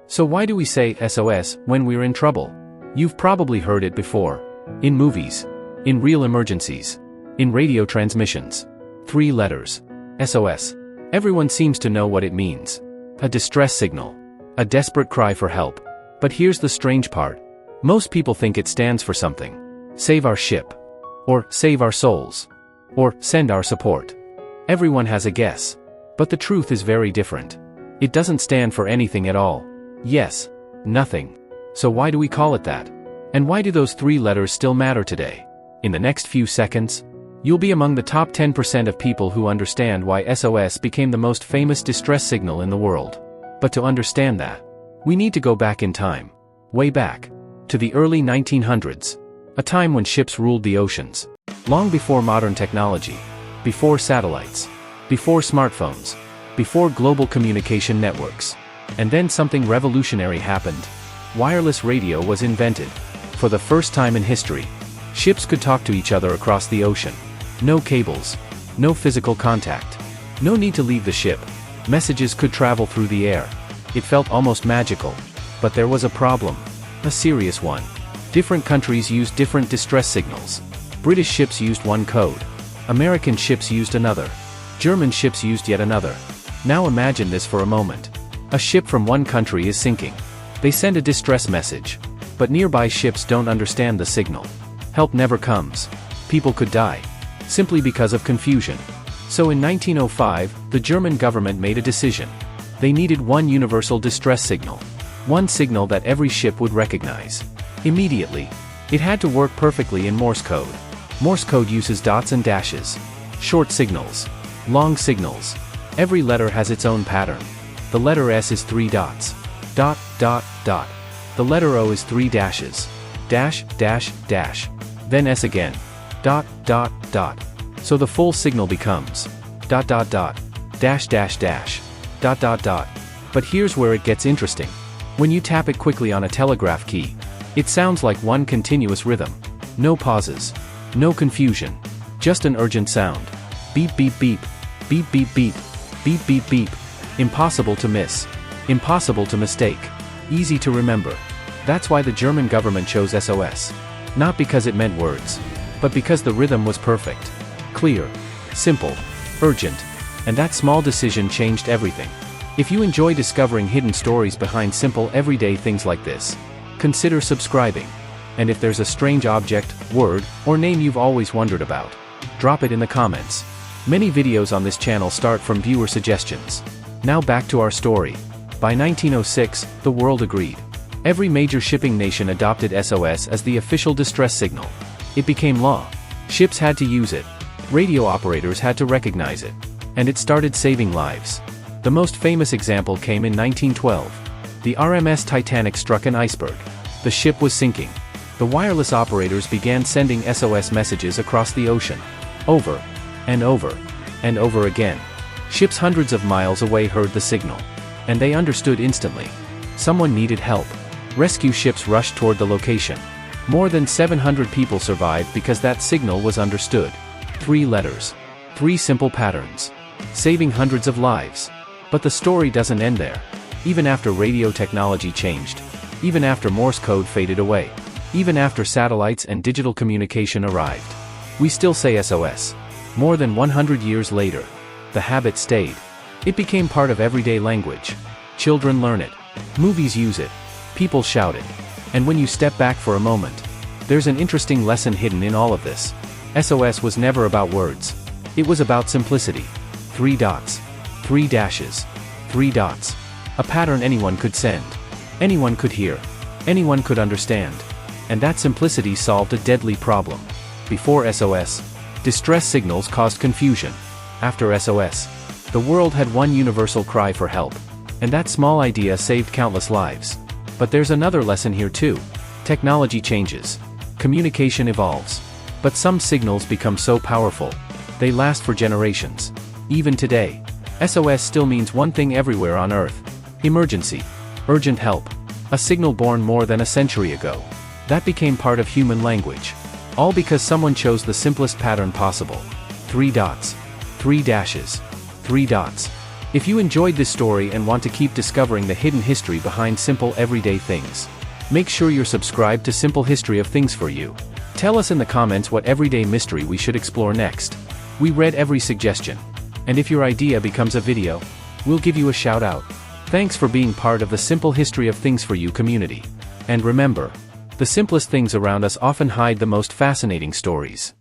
So why do we say SOS when we're in trouble? You've probably heard it before. In movies. In real emergencies. In radio transmissions. 3 letters. SOS. Everyone seems to know what it means. A distress signal. A desperate cry for help. But here's the strange part. Most people think it stands for something. Save our ship. Or save our souls. Or send our support. Everyone has a guess. But the truth is very different. It doesn't stand for anything at all. Yes. Nothing. So why do we call it that? And why do those 3 letters still matter today? In the next few seconds, you'll be among the top 10% of people who understand why SOS became the most famous distress signal in the world. But to understand that, we need to go back in time. Way back. To the early 1900s. A time when ships ruled the oceans. Long before modern technology. Before satellites. Before smartphones. Before global communication networks. And then something revolutionary happened. Wireless radio was invented. For the first time in history, ships could talk to each other across the ocean. No cables. No physical contact. No need to leave the ship. Messages could travel through the air. It felt almost magical. But there was a problem. A serious one. Different countries used different distress signals. British ships used one code. American ships used another. German ships used yet another. Now imagine this for a moment. A ship from one country is sinking. They send a distress message. But nearby ships don't understand the signal. Help never comes. People could die. Simply because of confusion. So in 1905, the German government made a decision. They needed one universal distress signal. One signal that every ship would recognize. Immediately. It had to work perfectly in Morse code. Morse code uses dots and dashes. Short signals. Long signals. Every letter has its own pattern. The letter S is 3 dots. Dot, dot, dot. The letter O is 3 dashes. Dash, dash, dash. Then S again. Dot, dot, dot. So the full signal becomes dot, dot, dot. Dash, dash, dash. Dot, dot, dot. But here's where it gets interesting. When you tap it quickly on a telegraph key, it sounds like one continuous rhythm. No pauses. No confusion. Just an urgent sound. Beep, beep, beep. Beep, beep, beep. Beep, beep, beep. Impossible to miss. Impossible to mistake. Easy to remember. That's why the German government chose SOS. Not because it meant words. But because the rhythm was perfect. Clear. Simple. Urgent. And that small decision changed everything. If you enjoy discovering hidden stories behind simple everyday things like this, consider subscribing. And if there's a strange object, word, or name you've always wondered about, drop it in the comments. Many videos on this channel start from viewer suggestions. Now back to our story. By 1906, the world agreed. Every major shipping nation adopted SOS as the official distress signal. It became law. Ships had to use it. Radio operators had to recognize it. And it started saving lives. The most famous example came in 1912. The RMS Titanic struck an iceberg. The ship was sinking. The wireless operators began sending SOS messages across the ocean. Over. And over. And over again. Ships hundreds of miles away heard the signal. And they understood instantly. Someone needed help. Rescue ships rushed toward the location. More than 700 people survived because that signal was understood. 3 letters. 3 simple patterns. Saving hundreds of lives. But the story doesn't end there. Even after radio technology changed. Even after Morse code faded away. Even after satellites and digital communication arrived. We still say SOS. More than 100 years later. The habit stayed. It became part of everyday language. Children learn it. Movies use it. People shout it. And when you step back for a moment, there's an interesting lesson hidden in all of this. SOS was never about words. It was about simplicity. 3 dots. 3 dashes. 3 dots. A pattern anyone could send. Anyone could hear. Anyone could understand. And that simplicity solved a deadly problem. Before SOS, distress signals caused confusion. After SOS, the world had one universal cry for help. And that small idea saved countless lives. But there's another lesson here too. Technology changes. Communication evolves. But some signals become so powerful. They last for generations. Even today, SOS still means one thing everywhere on Earth. Emergency. Urgent help. A signal born more than a century ago. That became part of human language. All because someone chose the simplest pattern possible. 3 dots. 3 dashes. 3 dots. If you enjoyed this story and want to keep discovering the hidden history behind simple everyday things, make sure you're subscribed to Simple History of Things for You. Tell us in the comments what everyday mystery we should explore next. We read every suggestion. And if your idea becomes a video, we'll give you a shout out. Thanks for being part of the Simple History of Things for You community. And remember, the simplest things around us often hide the most fascinating stories.